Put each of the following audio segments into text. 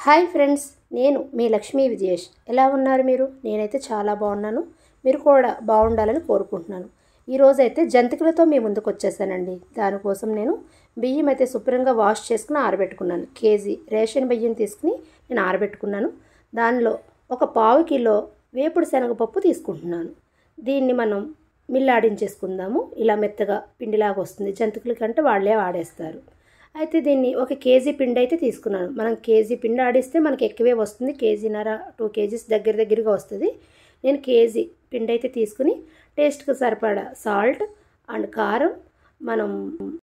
Hi friends, నేను మీ లక్ష్మీ విజయేష్. ఎలా ఉన్నారు మీరు? నేనైతే చాలా బాగున్నాను. మీరు కూడా బాగుండాలని కోరుకుంటున్నాను. ఈరోజు అయితే జంతికలతో మీ ముందుకు వచ్చేసానండి. దానికోసం నేను బియ్యం అయితే శుభ్రంగా వాష్ చేసుకుని ఆరబెట్టుకున్నాను. కేజీ రేషన్ బియ్యం తీసుకుని నేను ఆరబెట్టుకున్నాను. దానిలో ఒక పావు కిలో వేపుడు శనగపప్పు తీసుకుంటున్నాను. దీన్ని మనం మిల్లాడించేసుకుందాము. ఇలా మెత్తగా పిండిలాగా వస్తుంది. జంతికల కంటే వాళ్ళే వాడేస్తారు. అయితే దీన్ని ఒక కేజీ పిండి అయితే తీసుకున్నాను. మనం కేజీ పిండి ఆడిస్తే మనకి ఎక్కువే వస్తుంది. కేజీన్నర 2 కేజీస్ దగ్గరగా వస్తుంది. నేను కేజీ పిండి అయితే తీసుకుని టేస్ట్కి సరిపడా సాల్ట్ అండ్ కారం, మనం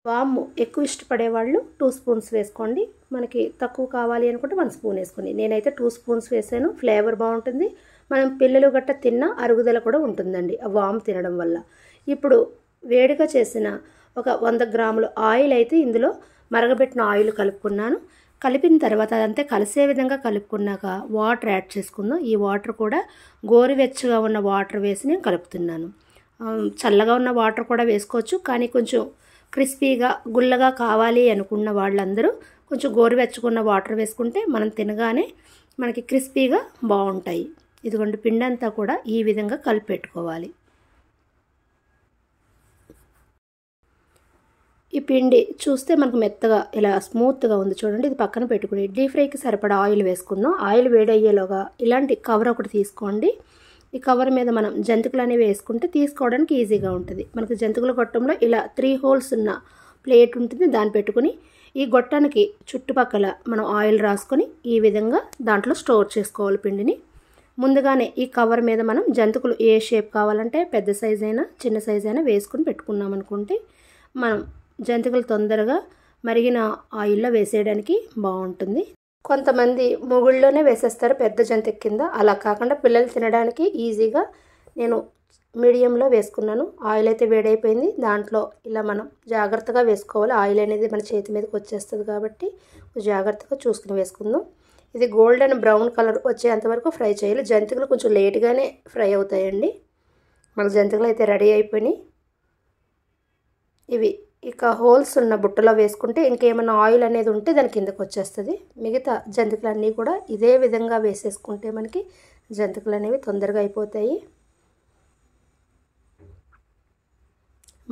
వాము ఎక్కువ ఇష్టపడే వాళ్ళు 2 స్పూన్స్ వేసుకోండి. మనకి తక్కువ కావాలి అనుకుంటే 1 స్పూన్ వేసుకోండి. నేనైతే 2 స్పూన్స్ వేసాను. ఫ్లేవర్ బాగుంటుంది. మనం పిల్లలు గట్ట తిన్న అరుగుదల కూడా ఉంటుందండి ఆ వాము తినడం వల్ల. ఇప్పుడు వేడిగా చేసిన ఒక 100 గ్రాముల ఆయిల్ అయితే ఇందులో మరగబెట్టిన ఆయిల్ కలుపుకున్నాను. కలిపిన తర్వాత అదంతా కలిసే విధంగా కలుపుకున్నాక వాటర్ యాడ్ చేసుకుందాం. ఈ వాటర్ కూడా గోరువెచ్చగా ఉన్న వాటర్ వేసి నేను కలుపుతున్నాను. చల్లగా ఉన్న వాటర్ కూడా వేసుకోవచ్చు, కానీ కొంచెం క్రిస్పీగా గుల్లగా కావాలి అనుకున్న వాళ్ళందరూ కొంచెం గోరువెచ్చకున్న వాటర్ వేసుకుంటే మనం తినగానే మనకి క్రిస్పీగా బాగుంటాయి. ఇదిగోండి, పిండి అంతా కూడా ఈ విధంగా కలిపెట్టుకోవాలి. ఈ పిండి చూస్తే మనకు మెత్తగా ఇలా స్మూత్గా ఉంది చూడండి. ఇది పక్కన పెట్టుకుని డీప్ ఫ్రైకి సరిపడా ఆయిల్ వేసుకుందాం. ఆయిల్ వేడయ్యేలోగా ఇలాంటి కవర్ ఒకటి తీసుకోండి. ఈ కవర్ మీద మనం జంతికలు అనేవి వేసుకుంటే తీసుకోవడానికి ఈజీగా ఉంటుంది. మనకు జంతికల గొట్టంలో ఇలా 3 హోల్స్ ఉన్న ప్లేట్ ఉంటుంది. దాన్ని పెట్టుకుని ఈ గొట్టానికి చుట్టుపక్కల మనం ఆయిల్ రాసుకొని ఈ విధంగా దాంట్లో స్టోర్ చేసుకోవాలి పిండిని. ముందుగానే ఈ కవర్ మీద మనం జంతికలు ఏ షేప్ కావాలంటే పెద్ద సైజ్ అయినా చిన్న సైజ్ అయినా వేసుకుని పెట్టుకున్నాం అనుకుంటే మనం జంతికలు తొందరగా మరిగిన ఆయిల్లో వేసేయడానికి బాగుంటుంది. కొంతమంది మొగుళ్ళలోనే వేసేస్తారు పెద్ద జంతిక కింద. అలా కాకుండా పిల్లలు తినడానికి ఈజీగా నేను మీడియంలో వేసుకున్నాను. ఆయిల్ అయితే వేడైపోయింది. దాంట్లో ఇలా మనం జాగ్రత్తగా వేసుకోవాలి. ఆయిల్ అనేది మన చేతి మీదకి వచ్చేస్తుంది కాబట్టి జాగ్రత్తగా చూసుకుని వేసుకుందాం. ఇది గోల్డెన్ బ్రౌన్ కలర్ వచ్చేంతవరకు ఫ్రై చేయాలి. జంతికలు కొంచెం లేట్గానే ఫ్రై అవుతాయండి. మన జంతికలు అయితే రెడీ అయిపోయినాయి. ఇవి ఇక హోల్స్ ఉన్న బుట్టలో వేసుకుంటే ఇంకేమైనా ఆయిల్ అనేది ఉంటే దాని కిందకు వచ్చేస్తుంది. మిగతా జంతికలన్నీ కూడా ఇదే విధంగా వేసేసుకుంటే మనకి జంతికలు అనేవి తొందరగా అయిపోతాయి.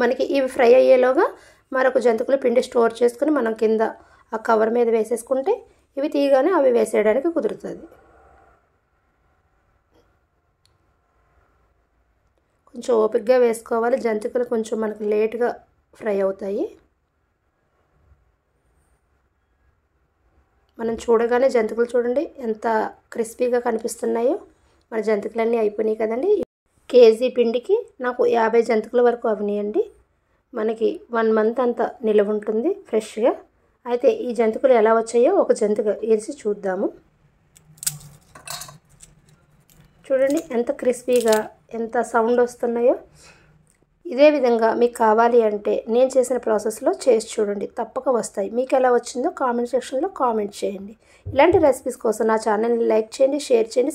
మనకి ఇవి ఫ్రై అయ్యేలోగా మరొక జంతికలు పిండి స్టోర్ చేసుకుని మనం కింద ఆ కవర్ మీద వేసేసుకుంటే ఇవి తీయగానే అవి వేసేయడానికి కుదురుతుంది. కొంచెం ఓపికగా వేసుకోవాలి. జంతికలు కొంచెం మనకు లేట్గా ఫ్రై అవుతాయి. మనం చూడగానే జంతికలు చూడండి ఎంత క్రిస్పీగా కనిపిస్తున్నాయో. మన జంతికలన్నీ అయిపోయినాయి కదండి. కేజీ పిండికి నాకు 50 జంతికల వరకు అవినాయండి. మనకి 1 మంత్ అంతా నిల్వ ఉంటుంది ఫ్రెష్గా. అయితే ఈ జంతికలు ఎలా వచ్చాయో ఒక జంతిక ఏరిసి చూద్దాము. చూడండి ఎంత క్రిస్పీగా ఎంత సౌండ్ వస్తున్నాయో. ఇదే విధంగా మీకు కావాలి అంటే నేను చేసిన ప్రాసెస్లో చేసి చూడండి, తప్పక వస్తాయి. మీకు ఎలా వచ్చిందో కామెంట్ సెక్షన్లో కామెంట్ చేయండి. ఇలాంటి రెసిపీస్ కోసం నా ఛానల్ని లైక్ చేయండి, షేర్ చేయండి,